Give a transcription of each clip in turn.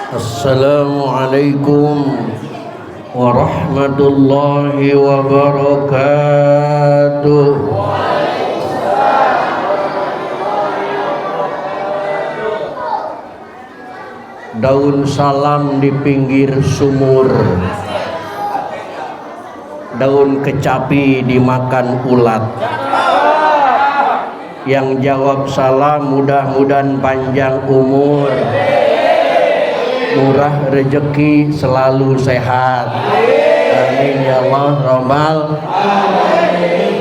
Assalamualaikum warahmatullahi wabarakatuh. Daun salam di pinggir sumur, daun kecapi dimakan ulat. Yang jawab salam mudah-mudahan panjang umur, murah rezeki, selalu sehat. Amin ya Allah Rabbal alamin.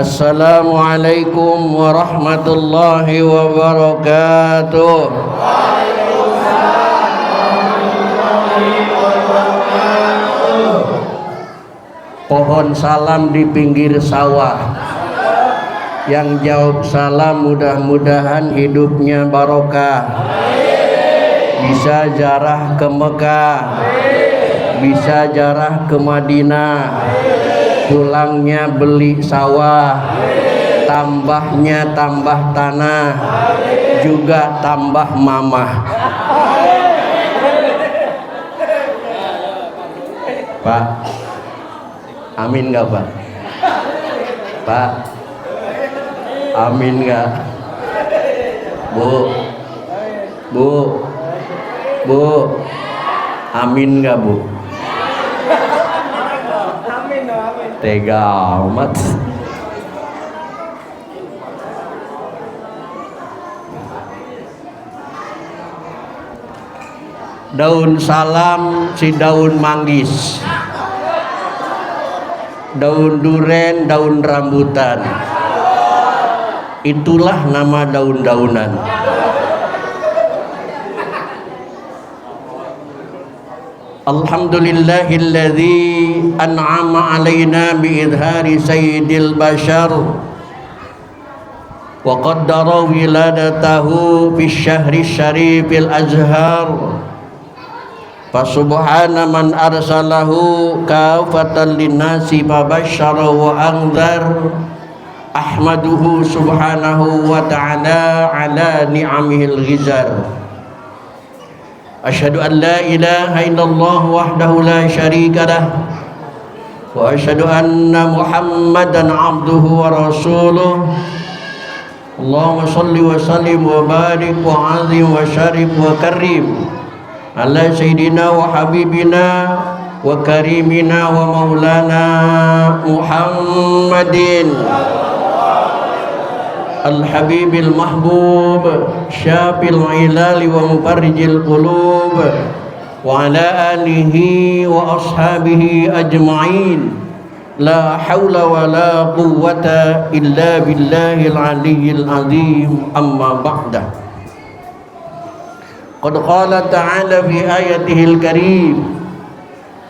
Assalamualaikum warahmatullahi wabarakatuh. Pohon salam di pinggir sawah. Yang jawab salam mudah-mudahan hidupnya barokah, bisa jarah ke Mekah, bisa jarah ke Madinah, pulangnya beli sawah, tambahnya tambah tanah, juga tambah mamah. Pak, amin gak Pak? Pak, amin gak? Bu, amin gak Bu? Tega amat. Daun salam si daun manggis, daun duren, daun rambutan. Itulah nama daun-daunan. Alhamdulillahilladzi an'ama alaina bi'idhari sayyidil bashar wa qaddara wiladatahu fi syahri syarifil azhar. Fasubhana man arsalahu kafatan linnasi fabashshara wa anzar. Ahmaduhu subhanahu wa ta'ala ala ni'amihil ghizar. Asyhadu an la ilaha illallah wahdahu la syarika lah, wa asyhadu anna Muhammadan abduhu wa rasuluh. Allahumma salli wa sallim wa barik wa azim wa syarif wa karim ala sayyidina wa habibina wa karimina wa maulana Muhammadin Al-Habibil Mahbub Syafil Ilali wa Mufarrijil Qulub wa ala alihi wa ashabihi ajma'in. La hawla wa la quwwata illa billahil aliyyil azim. Amma ba'da. Qad qala ta'ala fi ayatihil karim.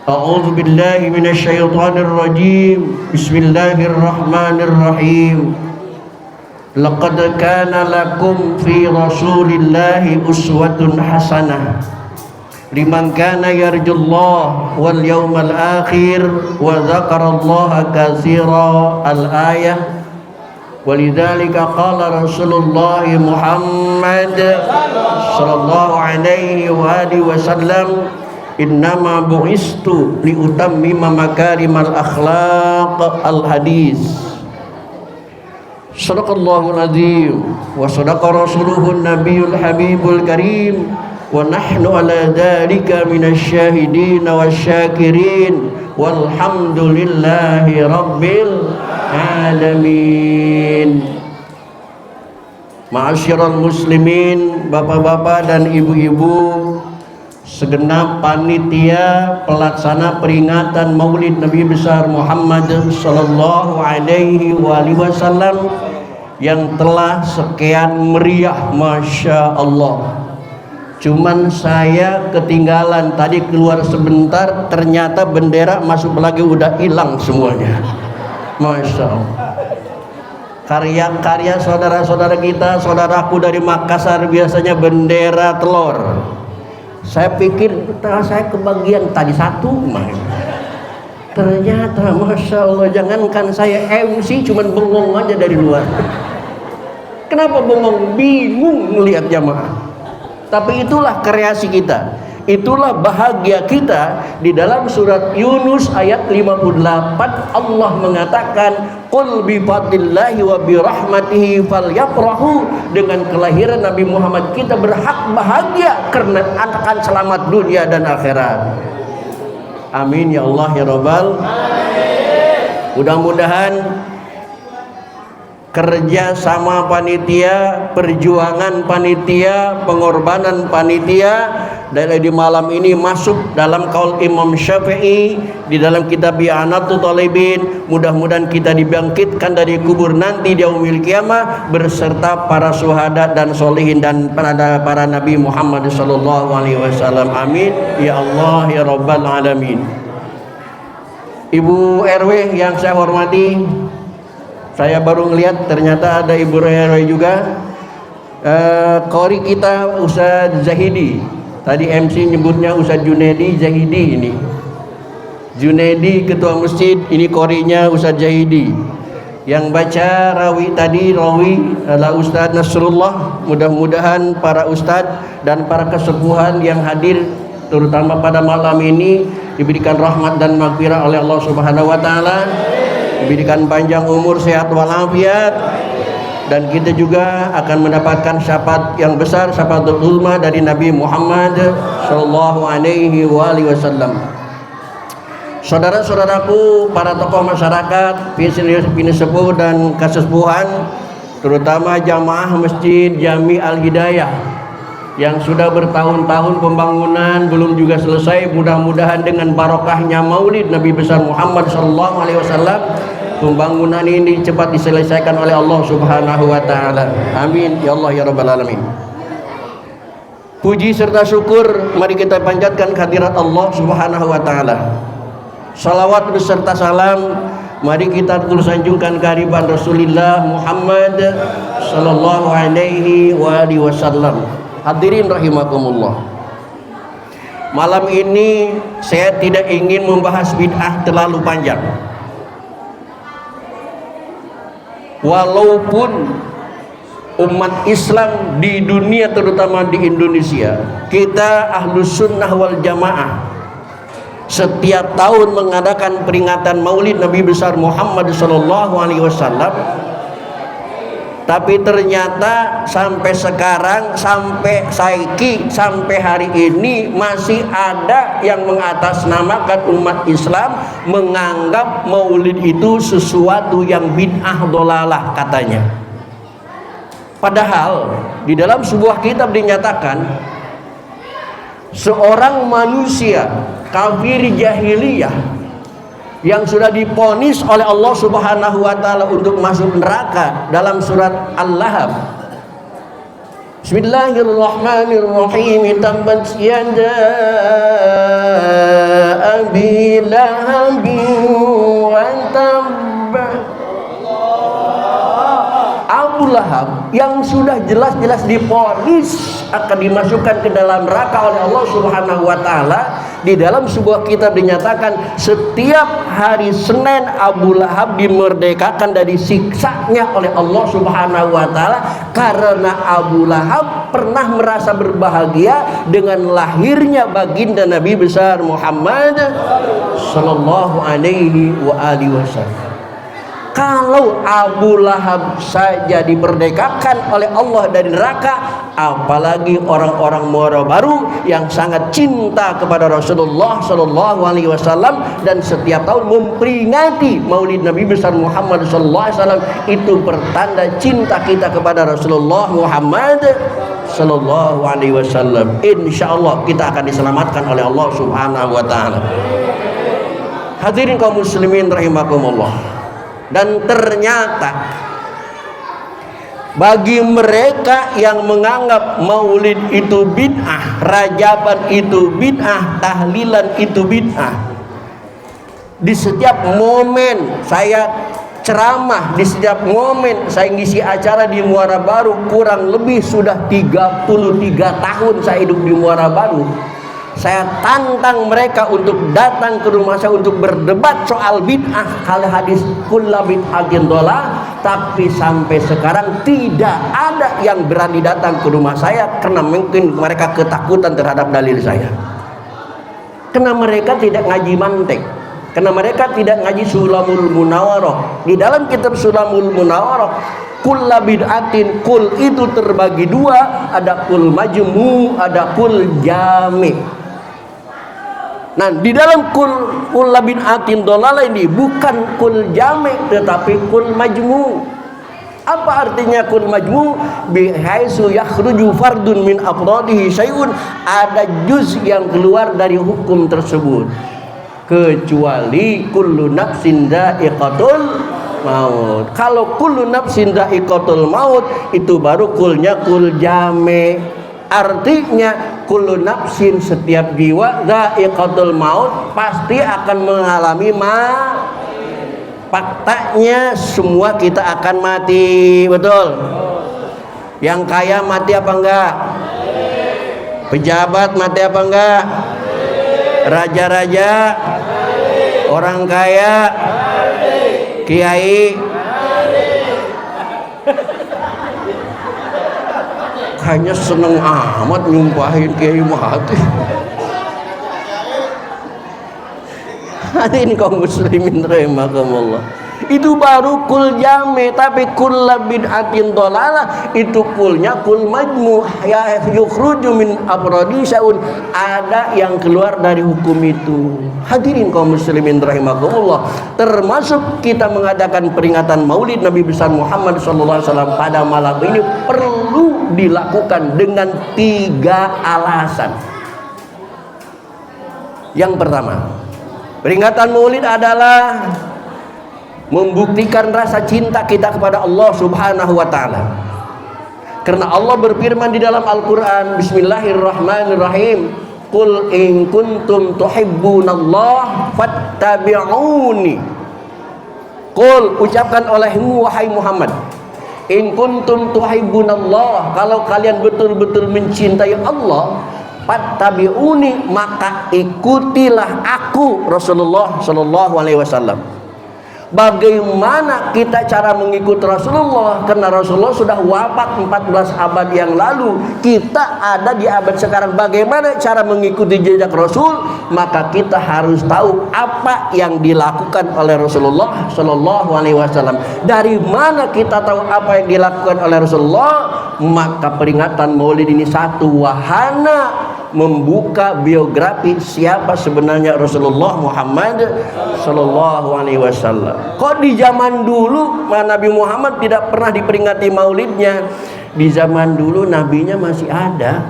A'udzu billahi minasy syaithanir rajim. Bismillahirrahmanirrahim. Laqad kana lakum fi rasulillahi uswatun hasanah liman kana yarjullah wal yawmal akhir wa dzakarallaha katsira. Al-ayah. Walidzalika qala Rasulullah Muhammad sallallahu alaihi wa alihi wasallam, innama bu'istu liutammima makarimal akhlaq. Al-hadis. Sadaqallahul azim wa sadaqa rasuluhun nabiyul habibul karim wa nahnu ala dzalika minasyahidin wasyakirin walhamdulillahi rabbil alamin. Ma'asyiral muslimin, bapak-bapak dan ibu-ibu, segenap panitia pelaksana peringatan Maulid Nabi besar Muhammad sallallahu alaihi wasallam yang telah sekian meriah, masya Allah. Cuman saya ketinggalan tadi, keluar sebentar, ternyata bendera masuk lagi udah hilang semuanya, masya Allah. Karya-karya saudara-saudara kita, saudaraku dari Makassar biasanya bendera telur. Saya pikir saya kebagian tadi satu, ternyata masya Allah, jangankan saya MC, cuman bengong aja dari luar. Kenapa bengong? Bingung melihat jamaah. Tapi itulah kreasi kita, itulah bahagia kita. Di dalam surat Yunus ayat 58 Allah mengatakan, qul bi fadlillahi wa bi rahmatihi falyafrahu. Dengan kelahiran Nabi Muhammad kita berhak bahagia karena akan selamat dunia dan akhirat. Amin ya Allah ya Rabbal. Mudah-mudahan kerja sama panitia, perjuangan panitia, pengorbanan panitia dari di malam ini masuk dalam kaul Imam Syafi'i di dalam kitab I'anatul Talibin. Mudah-mudahan kita dibangkitkan dari kubur nanti di yaumil qiyamah berserta para syuhada dan solihin dan para nabi Muhammad sallallahu alaihi wasallam. Amin ya Allah ya Rabbal alamin. Ibu RW yang saya hormati, saya baru ngelihat ternyata ada Ibu RW juga. Qori kita Ustaz Zahidi. Tadi MC nyebutnya Ustaz Junaidi Zahidi ini. Junaidi ketua masjid, ini qorinya Ustaz Zahidi. Yang baca rawi tadi adalah Ustaz Nasrullah. Mudah-mudahan para ustaz dan para kesepuhan yang hadir terutama pada malam ini diberikan rahmat dan maghfirah oleh Allah Subhanahu wa taala. Diberikan panjang umur, sehat walafiat, dan kita juga akan mendapatkan syafaat yang besar, syafaatul uzma dari Nabi Muhammad sallallahu alaihi wasallam. Saudara-saudaraku, para tokoh masyarakat, pini sepuh dan kesepuhan, terutama jamaah Masjid Jami Al Hidayah yang sudah bertahun-tahun pembangunan belum juga selesai. Mudah-mudahan dengan barokahnya Maulid Nabi besar Muhammad sallallahu alaihi wasallam, pembangunan ini cepat diselesaikan oleh Allah Subhanahu wa taala. Amin ya Allah ya Rabbal alamin. Puji serta syukur mari kita panjatkan kehadirat Allah Subhanahu wa taala. Salawat beserta salam mari kita terus sanjungkan kehadiran Rasulullah Muhammad sallallahu alaihi wasallam. Hadirin rahimakumullah. Malam ini saya tidak ingin membahas bid'ah terlalu panjang. Walaupun umat Islam di dunia terutama di Indonesia, kita Ahlus Sunnah wal Jamaah setiap tahun mengadakan peringatan Maulid Nabi besar Muhammad sallallahu alaihi wasallam. Tapi ternyata sampai sekarang, sampai saiki, sampai hari ini masih ada yang mengatasnamakan umat Islam menganggap Maulid itu sesuatu yang bid'ah dolalah katanya. Padahal di dalam sebuah kitab dinyatakan seorang manusia kafir jahiliyah yang sudah diponis oleh Allah Subhanahu wa taala untuk masuk neraka dalam surat Al-Lahab. Bismillahirrahmanirrahim. Tabbat yada abi lahabin wa tabba. Abu Lahab yang sudah jelas-jelas diponis akan dimasukkan ke dalam neraka oleh Allah Subhanahu wa taala. Di dalam sebuah kitab dinyatakan setiap hari Senin Abu Lahab dimerdekakan dari siksanya oleh Allah Subhanahu wa taala karena Abu Lahab pernah merasa berbahagia dengan lahirnya baginda Nabi besar Muhammad sallallahu alaihi wasallam. Kalau Abu Lahab saja diperdekakan oleh Allah dari neraka, apalagi orang-orang Muara Baru yang sangat cinta kepada Rasulullah sallallahu alaihi wasallam dan setiap tahun memperingati Maulid Nabi besar Muhammad sallallahu alaihi wasallam. Itu pertanda cinta kita kepada Rasulullah Muhammad sallallahu alaihi wasallam. Insyaallah kita akan diselamatkan oleh Allah Subhanahu wa taala. Hadirin kaum muslimin rahimakumullah. Dan ternyata bagi mereka yang menganggap Maulid itu bid'ah, Rajaban itu bid'ah, tahlilan itu bid'ah, di setiap momen saya ceramah, di setiap momen saya ngisi acara di Muara Baru, kurang lebih sudah 33 tahun saya hidup di Muara Baru. Saya tantang mereka untuk datang ke rumah saya untuk berdebat soal bid'ah. Kalau hadis kullu bid'atin dhalalah, tapi sampai sekarang tidak ada yang berani datang ke rumah saya karena mungkin mereka ketakutan terhadap dalil saya. Karena mereka tidak ngaji mantek, karena mereka tidak ngaji Sulamul Munawwarah. Di dalam kitab Sulamul Munawwarah, kullu bid'atin, kul itu terbagi dua, ada kul majmu, ada kul jami'. Nah, di dalam kullu bid'atin dhalalah ini bukan kul jami' tetapi kul majmu. Apa artinya kul majmu? Bihaisu yakhruju fardun min afradihi syai'un, ada juz yang keluar dari hukum tersebut. Kecuali kullu nafsin dha'iqatul maut. Kalau kullu nafsin dha'iqatul maut itu baru kulnya kul jami'. Artinya kullu nafsin, setiap jiwa, dha'iqatul maut, pasti akan mengalami faktanya semua kita akan mati, betul? Yang kaya mati apa enggak? Pejabat mati apa enggak? Raja-raja, orang kaya, kiai, kayaknya seneng amat nyumpahin kiai mati. Hadirin kaum muslimin rahimakumullah. Itu baru kul jami', tapi kullu bid'atin dhalalah itu kulnya kul majmu', ya yukhruju min afradi syai'un, ada yang keluar dari hukum itu. Hadirin kaum muslimin rahimakumullah, termasuk kita mengadakan peringatan Maulid Nabi besar Muhammad sallallahu alaihi wasallam pada malam ini perlu dilakukan dengan 3 alasan. Yang pertama, peringatan Maulid adalah membuktikan rasa cinta kita kepada Allah Subhanahu wa taala. Karena Allah berfirman di dalam Al-Qur'an, bismillahirrahmanirrahim, qul in kuntum tuhibbunallah fattabi'uni. Qul, ucapkan olehmu wahai Muhammad, in kuntum tuhibbunallah, kalau kalian betul-betul mencintai Allah, fattabi'uni, maka ikutilah aku Rasulullah sallallahu alaihi wasallam. Bagaimana kita cara mengikuti Rasulullah? Karena Rasulullah sudah wafat 14 abad yang lalu, kita ada di abad sekarang. Bagaimana cara mengikuti jejak Rasul? Maka kita harus tahu apa yang dilakukan oleh Rasulullah sallallahu alaihi wasallam. Dari mana kita tahu apa yang dilakukan oleh Rasulullah? Maka peringatan Maulid ini satu wahana membuka biografi siapa sebenarnya Rasulullah Muhammad sallallahu alaihi wasallam. Kok di zaman dulu Nabi Muhammad tidak pernah diperingati Maulidnya? Di zaman dulu nabinya masih ada,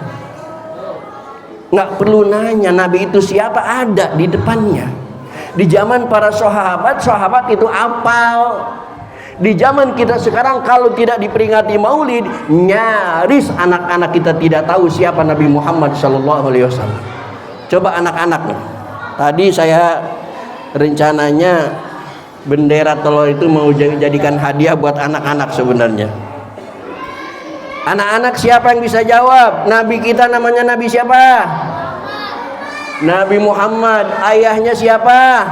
nggak perlu nanya Nabi itu siapa, ada di depannya. Di zaman para sahabat itu apal. Di zaman kita sekarang kalau tidak diperingati Maulid, nyaris anak-anak kita tidak tahu siapa Nabi Muhammad sallallahu alaihi wasallam. Coba anak-anak nih. Tadi saya rencananya bendera telur itu mau jadikan hadiah buat anak-anak sebenarnya. Anak-anak siapa yang bisa jawab? Nabi kita namanya Nabi siapa? Nabi Muhammad. Ayahnya siapa?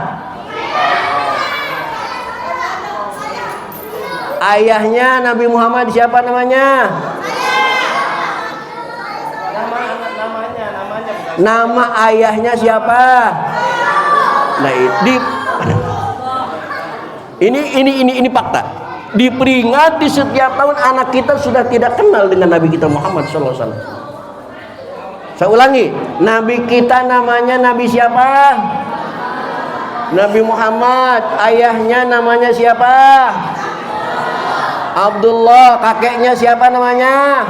Ayahnya Nabi Muhammad siapa namanya? Nama ayahnya siapa? Nah, ini fakta. Diperingati setiap tahun, anak kita sudah tidak kenal dengan Nabi kita Muhammad sallallahu alaihi wasallam. Saya ulangi, Nabi kita namanya Nabi siapa? Nabi Muhammad. Ayahnya namanya siapa? Abdullah. Kakeknya siapa namanya?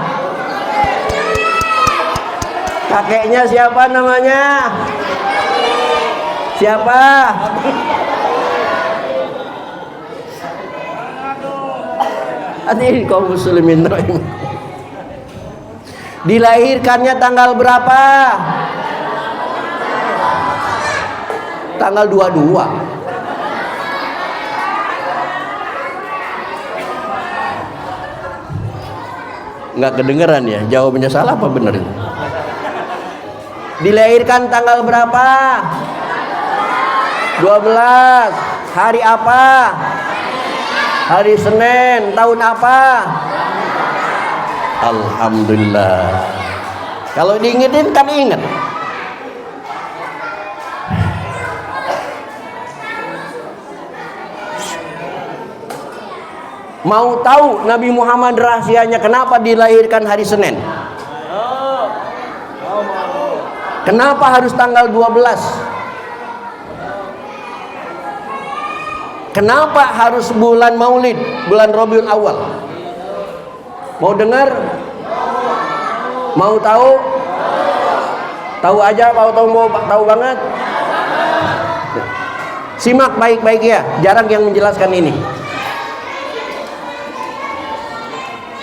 Kakeknya siapa namanya? Siapa? Hadirin kaum muslimin rahimahumullah. Dilahirkannya tanggal berapa? Tanggal 22. Nggak kedengeran ya? Jawabannya salah apa benar itu? Dilahirkan tanggal berapa? 12. Hari apa? Hari Senin. Tahun apa? Alhamdulillah. Kalau diingetin kan inget. Mau tahu Nabi Muhammad rahasianya kenapa dilahirkan hari Senin? Kenapa harus tanggal 12? Kenapa harus bulan Maulid, bulan Rabiul Awal? Mau dengar? Mau tahu? Tahu aja, mau tahu banget? Simak baik-baik ya, jarang yang menjelaskan ini.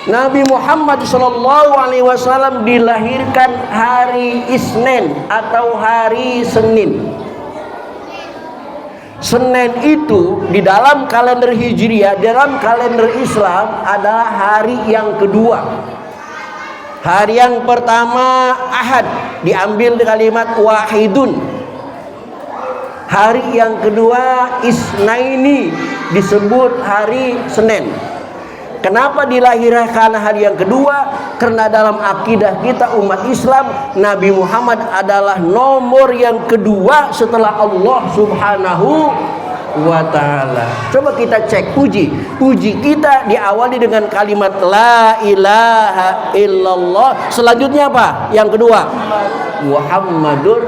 Nabi Muhammad SAW dilahirkan hari Isnin atau hari Senin. Senin itu di dalam kalender Hijriah, dalam kalender Islam adalah hari yang kedua. Hari yang pertama Ahad, diambil kalimat wahidun. Hari yang kedua Isnaini, disebut hari Senin. Kenapa dilahirkan hari yang kedua? Karena dalam akidah kita umat Islam, Nabi Muhammad adalah nomor yang kedua setelah Allah Subhanahu wa ta'ala. Coba kita cek puji. Puji kita diawali dengan kalimat la ilaha illallah. Selanjutnya apa? Yang kedua, Muhammadur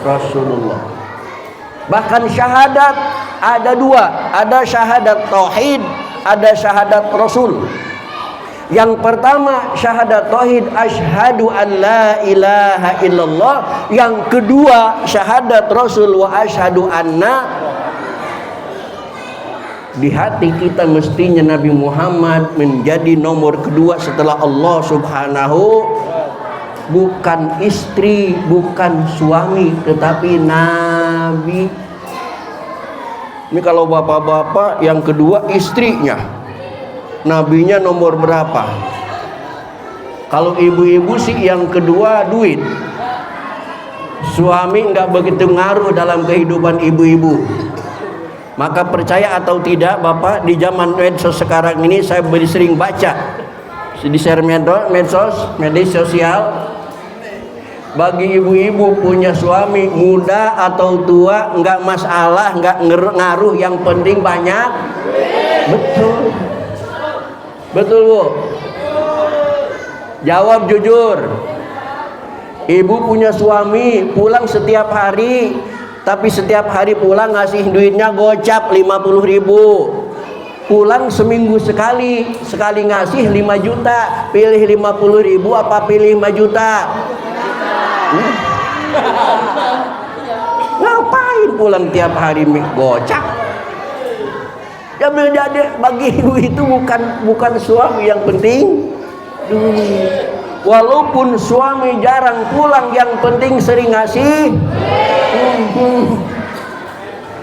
Rasulullah. Bahkan syahadat ada dua, ada syahadat tauhid, ada syahadat Rasul. Yang pertama syahadat tauhid, asyhadu an la ilaha illallah. Yang kedua syahadat Rasul, wa asyhadu anna. Di hati kita mestinya Nabi Muhammad menjadi nomor kedua setelah Allah Subhanahu. Bukan istri, bukan suami, tetapi Nabi. Ini kalau bapak-bapak, yang kedua istrinya. Nabinya nomor berapa? Kalau ibu-ibu sih yang kedua duit. Suami nggak begitu ngaruh dalam kehidupan ibu-ibu. Maka percaya atau tidak bapak, di zaman medsos sekarang ini saya sering baca di share medsos, media sosial. Bagi ibu-ibu punya suami muda atau tua nggak masalah, nggak ngaruh, yang penting banyak. Betul, betul Bu. Jawab jujur. Ibu punya suami pulang setiap hari, tapi setiap hari pulang ngasih duitnya gocap 50.000. Pulang seminggu sekali, sekali ngasih 5 juta. Pilih 50.000 apa pilih 5 juta? Ngapain pulang tiap hari gocap? Jadi bagi ibu itu bukan suami yang penting duit. Walaupun suami jarang pulang, yang penting sering ngasih.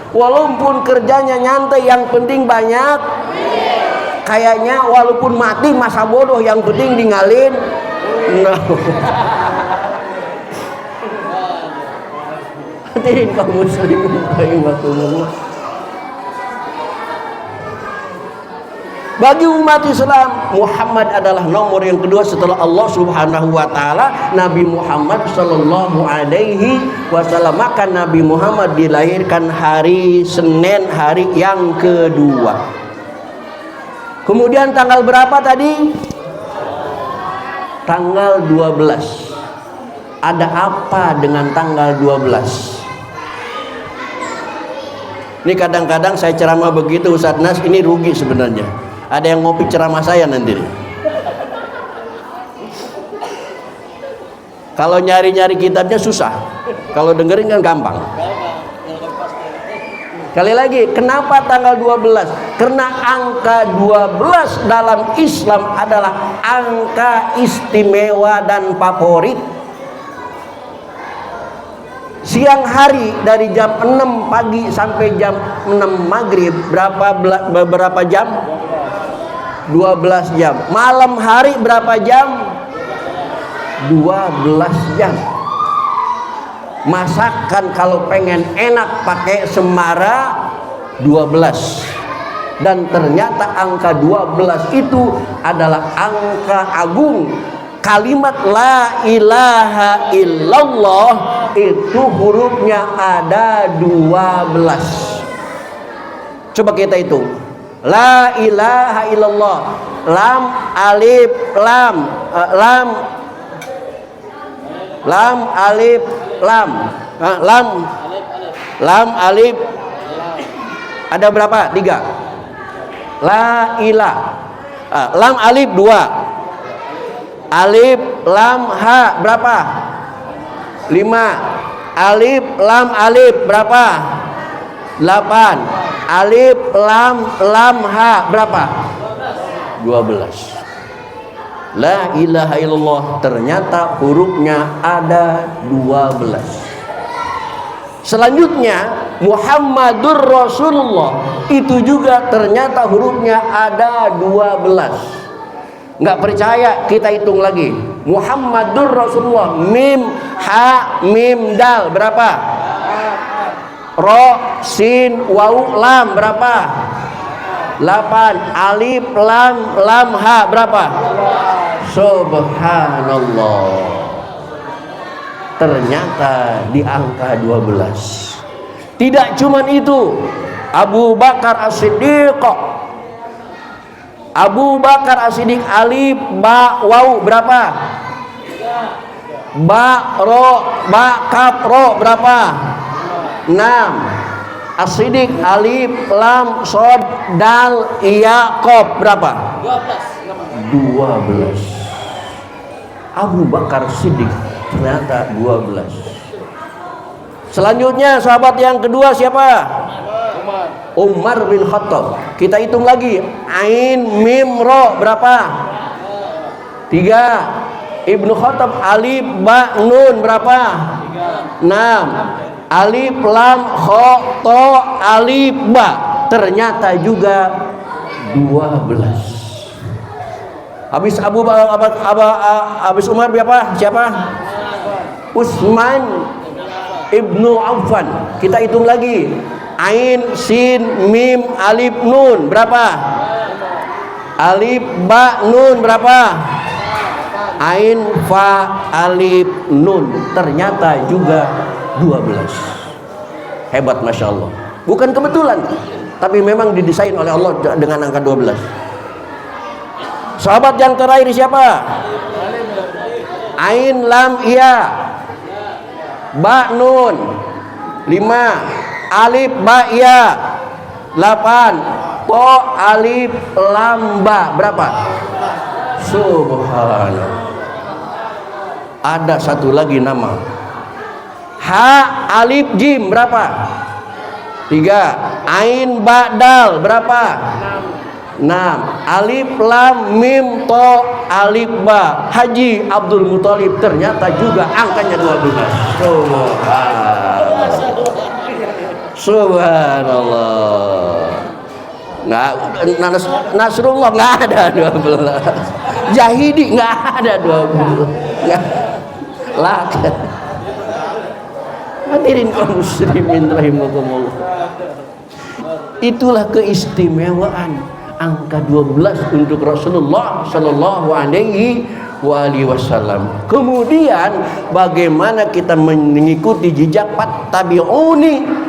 Walaupun kerjanya nyantai, yang penting banyak. Kayaknya walaupun mati masa bodoh, yang penting ninggalin. Hadirin kaum muslimin rahimakumullah. Bagi umat Islam, Muhammad adalah nomor yang kedua setelah Allah Subhanahu wa taala. Nabi Muhammad sallallahu alaihi wasallam, maka Nabi Muhammad dilahirkan hari Senin, hari yang kedua. Kemudian tanggal berapa tadi? Tanggal 12. Ada apa dengan tanggal 12? Ini kadang-kadang saya ceramah begitu Ustaz Nas, ini rugi sebenarnya. Ada yang ngopi ceramah saya nanti. Kalau nyari-nyari kitabnya susah, kalau dengerin kan gampang. Kali lagi, kenapa tanggal 12? Karena angka 12 dalam Islam adalah angka istimewa dan favorit. Siang hari dari jam 6 pagi sampai jam 6 maghrib berapa jam? 12 jam. Malam hari berapa jam? 12 jam. Masakan kalau pengen enak pakai semara 12. Dan ternyata angka 12 itu adalah angka agung. Kalimat la ilaha illallah itu hurufnya ada 12. Coba kita hitung. La ilaha illallah. Lam alif lam lam alif lam lam alif ada berapa? 3. La ilah lam alif 2, alif lam ha berapa? 5. Alif lam alif berapa? 8. Alif lam ha berapa? 12. La ilaha illallah ternyata hurufnya ada 12. Selanjutnya Muhammadur Rasulullah itu juga ternyata hurufnya ada 12. Nggak percaya kita hitung lagi. Muhammadur Rasulullah mim ha mim dal berapa? Ro sin waw lam berapa? 8. Alif lam ha berapa? Subhanallah. Ternyata di angka 12. Tidak cuman itu, Abu Bakar As-Siddiq alif ba waw berapa? Ba ro ba kaf ro berapa? 6. As-Siddiq alif lam sod dal iya qaf berapa? 12. Abu Bakar Siddiq ternyata 12. Selanjutnya sahabat yang kedua siapa? Umar bin Khattab. Kita hitung lagi. Ain mim ro berapa? 3. Ibnu Khattab alif ba nun berapa? 6. Alif lam kha to alif ba ternyata juga 12. Habis habis Umar berapa? Siapa? Utsman Ibnu Affan. Kita hitung lagi. Ain sin mim alif nun berapa? Alif ba nun berapa? Ain fa alif nun ternyata juga 12. Hebat Masya Allah. Bukan kebetulan, tapi memang didesain oleh Allah dengan angka 12. Sahabat yang terakhir siapa? Ain lam iya ba nun 5. Alif ba iya 8. To alif lam ba berapa? Subhanallah. Ada satu lagi nama. Ha alif jim berapa? 3. Ain ba dal berapa? 6. Alif lam mim to alif ba. Haji Abdul Muthalib ternyata juga angkanya 12. Subhanallah. Nggak, Nasrullah nggak ada 12. Jahidi nggak ada 12. Nggak. Laka. Hadirin kaum muslimin rahimakumullah. Itulah keistimewaan angka 12 untuk Rasulullah sallallahu alaihi wasallam. Kemudian bagaimana kita mengikuti jejak tabi'uni?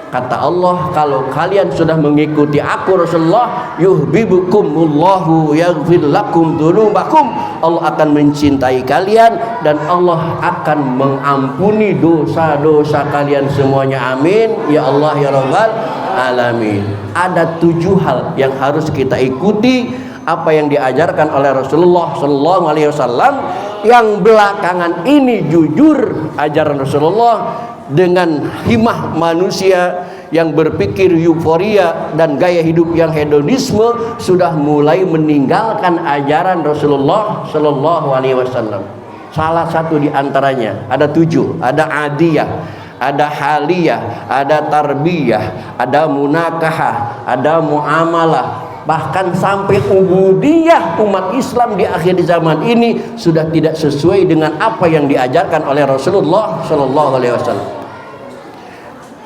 Kata Allah, kalau kalian sudah mengikuti aku Rasulullah, yuhibbukumullahu yaghfir lakum dzunubakum. Allah akan mencintai kalian dan Allah akan mengampuni dosa-dosa kalian semuanya. Amin ya Allah ya rabbal alamin. Ada 7 hal yang harus kita ikuti apa yang diajarkan oleh Rasulullah sallallahu alaihi wasallam, yang belakangan ini jujur ajaran Rasulullah dengan himah manusia yang berpikir euforia dan gaya hidup yang hedonisme sudah mulai meninggalkan ajaran Rasulullah sallallahu alaihi wasallam. Salah satu di antaranya ada 7, ada adiyah, ada haliyah, ada tarbiyah, ada munakahah, ada muamalah. bahkan sampai ubudiyah umat Islam di akhir zaman ini sudah tidak sesuai dengan apa yang diajarkan oleh Rasulullah Shallallahu Alaihi Wasallam.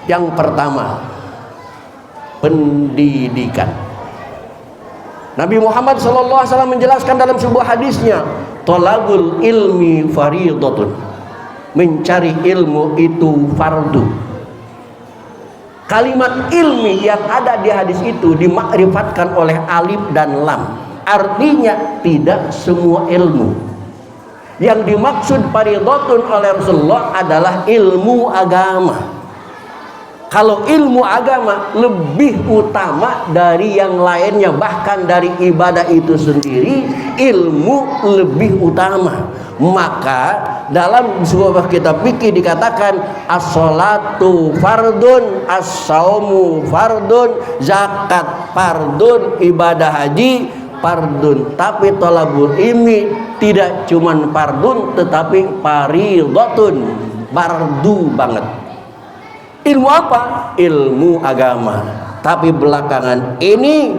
Yang pertama, pendidikan. Nabi Muhammad Shallallahu Alaihi Wasallam menjelaskan dalam sebuah hadisnya, thalabul ilmi fardhatun, mencari ilmu itu fardu. Kalimat ilmi yang ada di hadis itu dimakrifatkan oleh alif dan lam. Artinya tidak semua ilmu. Yang dimaksud fardhatun oleh Rasulullah adalah ilmu agama. Kalau ilmu agama lebih utama dari yang lainnya, bahkan dari ibadah itu sendiri, ilmu lebih utama. Maka dalam sebuah kitab fikih dikatakan as-sholatu fardun, as-saumu fardun, zakat fardun, ibadah haji fardun. Tapi thalabul ilmi tidak cuman fardun tetapi fardhatun, fardu banget. Ilmu apa? Ilmu agama. Tapi belakangan ini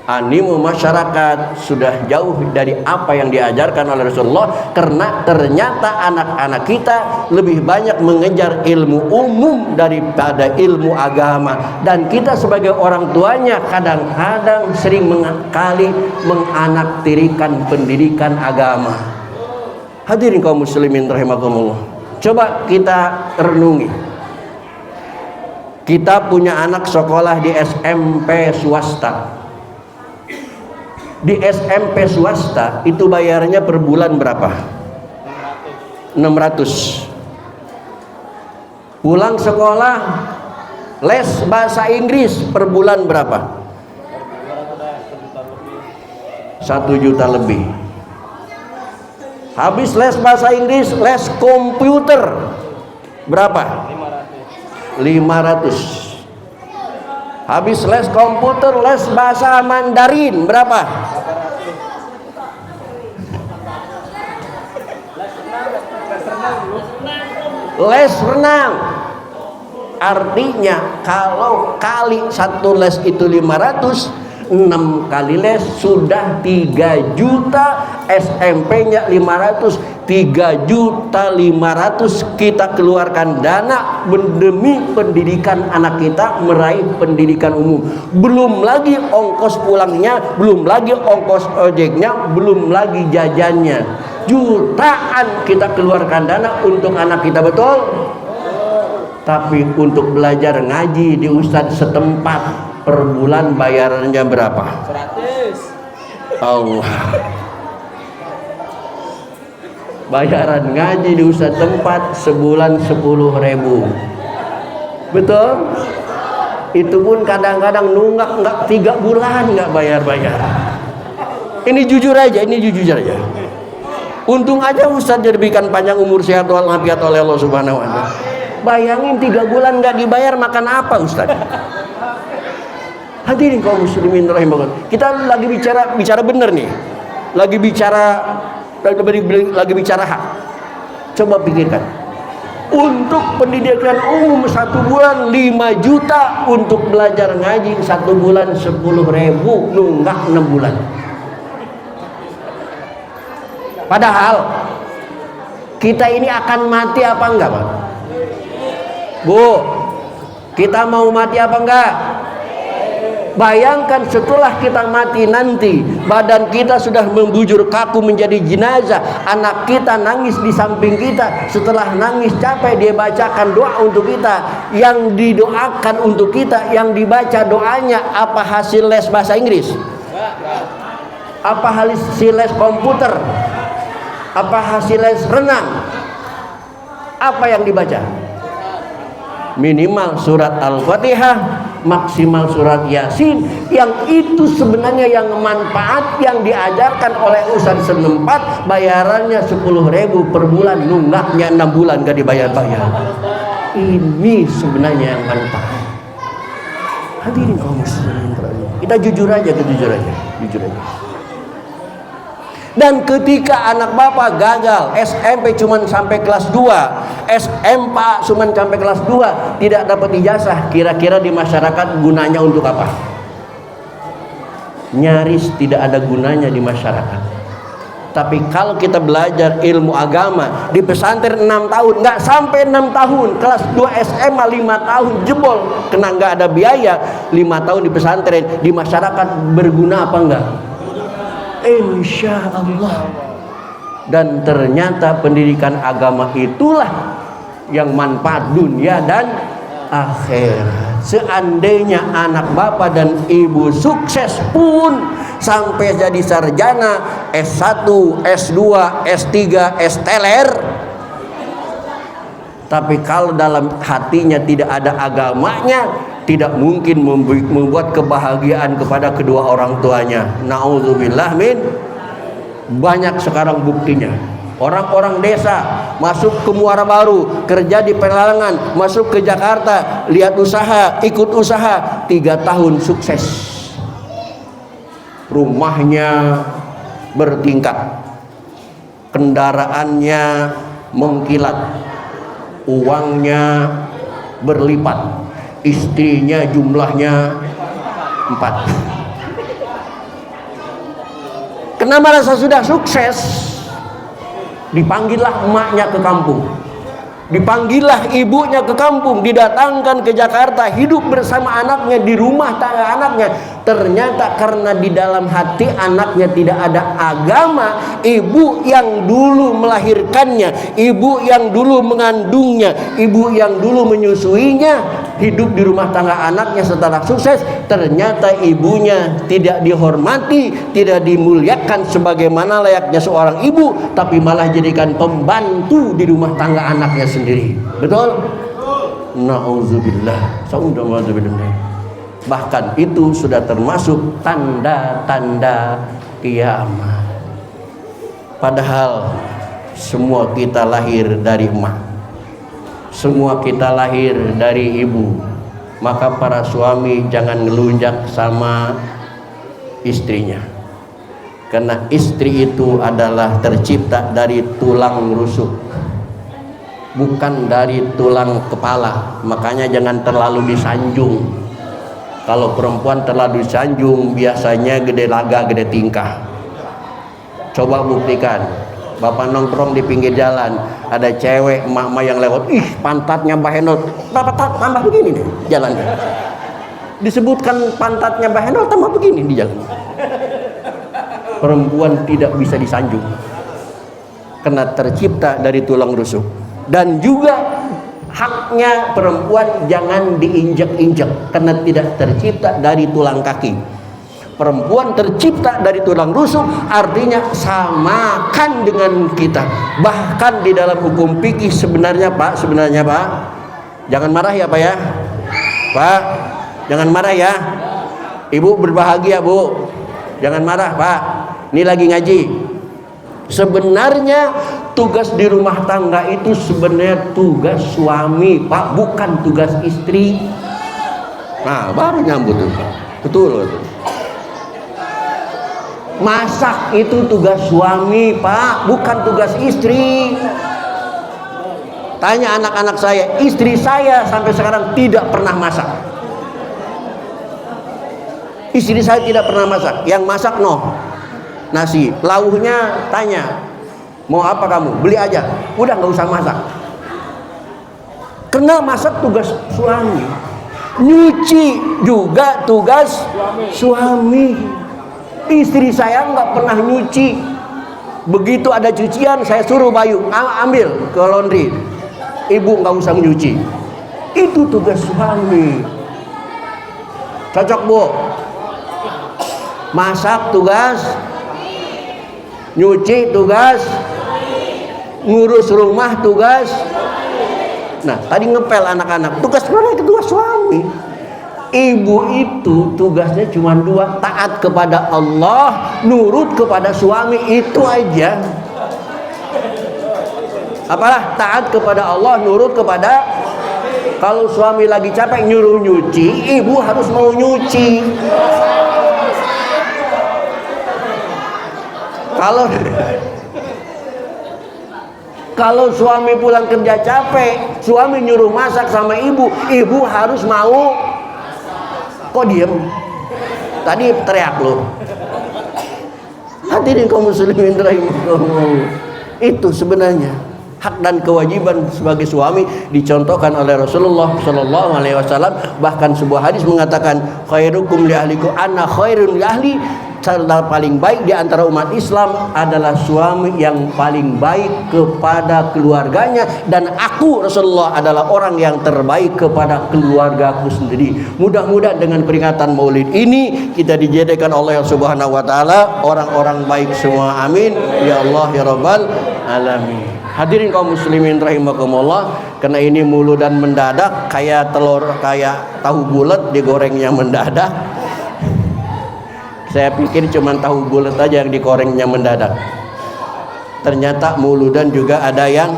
animo masyarakat sudah jauh dari apa yang diajarkan oleh Rasulullah, karena ternyata anak-anak kita lebih banyak mengejar ilmu umum daripada ilmu agama. Dan kita sebagai orang tuanya kadang-kadang sering mengakali menganaktirikan pendidikan agama. Hadirin kaum muslimin rahimakumullah, coba kita renungi. Kita punya anak sekolah di SMP swasta. Di SMP swasta itu bayarnya per bulan berapa? 600. Pulang sekolah les bahasa Inggris per bulan berapa? 1 juta lebih. Habis les bahasa Inggris, les komputer berapa? 500. Habis les komputer, les bahasa Mandarin berapa? Les renang. Artinya kalau kali satu les itu 500, 6 kali les sudah 3 juta. SMP-nya 500, 3.500.000 kita keluarkan dana demi pendidikan anak kita, meraih pendidikan umum. Belum lagi ongkos pulangnya, belum lagi ongkos ojeknya, belum lagi jajannya. Jutaan kita keluarkan dana untuk anak kita, betul? Tapi untuk belajar ngaji di ustadz setempat per bulan bayarannya berapa? 100. Allah. Bayaran ngaji di ustadz tempat sebulan 10.000. Betul? Itu pun kadang-kadang nunggak nggak 3 bulan nggak bayar-bayar. Ini jujur aja, ini jujur aja. Untung aja ustadz diberikan panjang umur, sehat walafiat oleh Allah Subhanahu wa Ta'ala. Bayangin 3 bulan nggak dibayar, makan apa ustadz? Hadirin kaum muslimin rahimahullah. Kita lagi bicara bener nih. Lagi bicara hak. Coba pikirkan, untuk pendidikan umum 1 bulan 5 juta, untuk belajar ngaji 1 bulan 10.000, nunggak 6 bulan. Padahal kita ini akan mati apa enggak, Pak? Bu, kita mau mati apa enggak? Bayangkan setelah kita mati nanti, badan kita sudah membujur kaku menjadi jenazah, anak kita nangis di samping kita, setelah nangis capek dia bacakan doa untuk kita, yang didoakan untuk kita, yang dibaca doanya apa hasil les bahasa Inggris? Apa hasil les komputer? Apa hasil les renang? Apa yang dibaca? Minimal surat Al-Fatihah, maksimal surat Yasin, yang itu sebenarnya yang manfaat yang diajarkan oleh ustadz setempat, bayarannya 10.000 per bulan, nunggaknya 6 bulan gak dibayar-bayar. Ini sebenarnya yang manfaat. Hadirin kaum muslimin, kita jujur aja. Dan ketika anak bapak gagal, SMP cuman sampai kelas 2, SMA cuman sampai kelas 2, tidak dapat ijazah, kira-kira di masyarakat gunanya untuk apa? nyaris tidak ada gunanya di masyarakat. Tapi kalau kita belajar ilmu agama di pesantren 6 tahun, nggak sampai 6 tahun, kelas 2 SMA 5 tahun jebol, kena nggak ada biaya, 5 tahun di pesantren, di masyarakat berguna apa enggak? Insya Allah. Dan ternyata pendidikan agama itulah yang manfaat dunia dan akhirat. Seandainya anak bapak dan ibu sukses pun sampai jadi sarjana S1, S2, S3, S-teler, tapi kalau dalam hatinya tidak ada agamanya, tidak mungkin membuat kebahagiaan kepada kedua orang tuanya. Nauzubillah min. Banyak sekarang buktinya. Orang-orang desa masuk ke Muara Baru, kerja di pelelangan, masuk ke Jakarta, lihat usaha, ikut usaha, 3 tahun sukses. Rumahnya bertingkat, kendaraannya mengkilat, uangnya berlipat, istrinya jumlahnya 4. Kenapa rasa sudah sukses? Dipanggillah emaknya ke kampung, dipanggillah ibunya ke kampung, didatangkan ke Jakarta, hidup bersama anaknya di rumah tangga anaknya. Ternyata karena di dalam hati anaknya tidak ada agama, ibu yang dulu melahirkannya, ibu yang dulu mengandungnya, ibu yang dulu menyusuinya, hidup di rumah tangga anaknya setelah sukses, ternyata ibunya tidak dihormati, tidak dimuliakan sebagaimana layaknya seorang ibu, tapi malah jadikan pembantu di rumah tangga anaknya sendiri. Betul? Nauzubillah. Bahkan itu sudah termasuk tanda-tanda kiamat. Padahal semua kita lahir dari emak, semua kita lahir dari ibu. Maka para suami jangan ngelunjak sama istrinya, karena istri itu adalah tercipta dari tulang rusuk, bukan dari tulang kepala. Makanya jangan terlalu disanjung. Kalau perempuan terlalu disanjung, biasanya gede laga, gede tingkah. Coba buktikan. Bapak nongkrong di pinggir jalan, ada cewek emak-emak yang lewat, ih pantatnya Mbah Henol, tambah begini nih jalannya. Disebutkan pantatnya Mbah Henol tambah begini di jalan. Perempuan tidak bisa disanjung karena tercipta dari tulang rusuk. Dan juga haknya perempuan jangan diinjak-injak karena tidak tercipta dari tulang kaki. Perempuan tercipta dari tulang rusuk, artinya samakan dengan kita. Bahkan di dalam hukum fikih sebenarnya Pak, jangan marah ya Pak ya, Pak, jangan marah ya. Ibu berbahagia Bu, jangan marah Pak. Ini lagi ngaji. Sebenarnya tugas di rumah tangga itu sebenarnya tugas suami Pak, bukan tugas istri. Nah baru nyambut tuh, betul. Masak itu tugas suami Pak, bukan tugas istri. Tanya anak-anak saya, istri saya sampai sekarang tidak pernah masak. Istri saya tidak pernah masak. Yang masak nasi, lauhnya tanya, mau apa kamu? Beli aja, udah nggak usah masak. Karena masak tugas suami, nyuci juga tugas suami. Istri saya nggak pernah nyuci. Begitu ada cucian, saya suruh Bayu ambil ke laundry. Ibu nggak usah nyuci. Itu tugas suami. Cocok Bu? Masak tugas, nyuci tugas, ngurus rumah tugas. Nah tadi ngepel anak-anak, tugas mana? Kedua suami. Ibu itu tugasnya cuma 2, taat kepada Allah, nurut kepada suami, itu aja. Apalah taat kepada Allah, nurut kepada. Kalau suami lagi capek nyuruh nyuci, ibu harus mau nyuci. Kalau suami pulang kerja capek, suami nyuruh masak sama ibu, ibu harus mau. Kok diem? tadi teriak lo. Hadirin kaum muslimin rahimakumullah. Itu sebenarnya hak dan kewajiban sebagai suami dicontohkan oleh Rasulullah Shallallahu Alaihi Wasallam. Bahkan sebuah hadis mengatakan, khairukum li ahliku ana khairun li ahli. Saudara paling baik di antara umat Islam adalah suami yang paling baik kepada keluarganya, dan aku Rasulullah adalah orang yang terbaik kepada keluargaku sendiri. Mudah-mudahan dengan peringatan Maulid ini kita dijadikan oleh Allah Subhanahu wa taala orang-orang baik semua. Amin ya Allah ya rabbal alamin. Hadirin kaum muslimin rahimakumullah, karena ini mulu dan mendadak kayak telur, kayak tahu bulat digorengnya mendadak. Saya pikir cuma tahu bulat aja yang digorengnya mendadak. Ternyata muludan juga ada yang,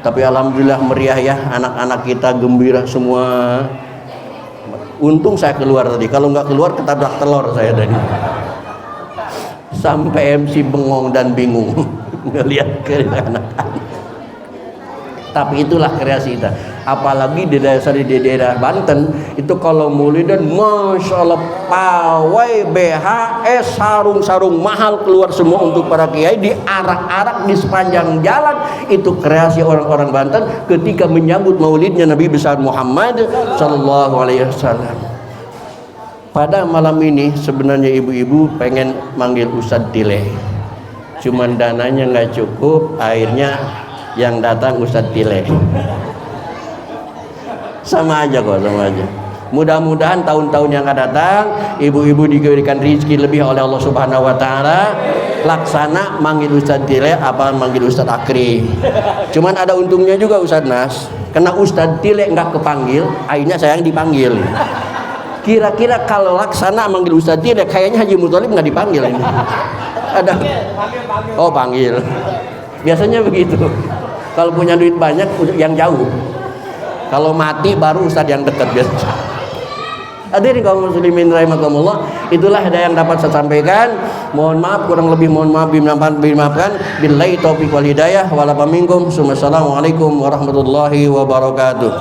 tapi alhamdulillah meriah ya, anak-anak kita gembira semua. Untung saya keluar tadi, kalau nggak keluar ketabrak telur saya tadi. Sampai MC bengong dan bingung ngelihat ke anak-anak. Tapi itulah kreasi kita. Apalagi di daerah Banten itu kalau maulidan, masya Allah, pawai, BHS, sarung-sarung mahal keluar semua untuk para kiai, diarak-arak di sepanjang jalan. Itu kreasi orang-orang Banten ketika menyambut maulidnya Nabi besar Muhammad Sallallahu Alaihi Wasallam. Pada malam ini sebenarnya ibu-ibu pengen manggil Ustadz Tile, cuman dananya nggak cukup, akhirnya yang datang Ustadz Tile. Sama aja kok, sama aja. Mudah-mudahan tahun-tahun yang akan datang ibu-ibu diberikan rezeki lebih oleh Allah Subhanahu wa taala. Laksana manggil Ustadz Tile apa manggil Ustadz Akri. Cuman ada untungnya juga Ustadz Nas, karena Ustadz Tile nggak kepanggil, akhirnya saya yang dipanggil. Kira-kira kalau laksana manggil Ustadz Tile, kayaknya Haji Muthalib nggak dipanggil ini. Ada? Oh, panggil. Biasanya begitu. Kalau punya duit banyak yang jauh. Kalau mati baru ustadz yang dekat biasa. Hadirin kaum muslimin rahimakumullah, itulah ada yang dapat saya sampaikan. Mohon maaf kurang lebih, mohon maaf dimaafkan. Billahi taufiq wal hidayah wala minkum. Assalamualaikum warahmatullahi wabarakatuh.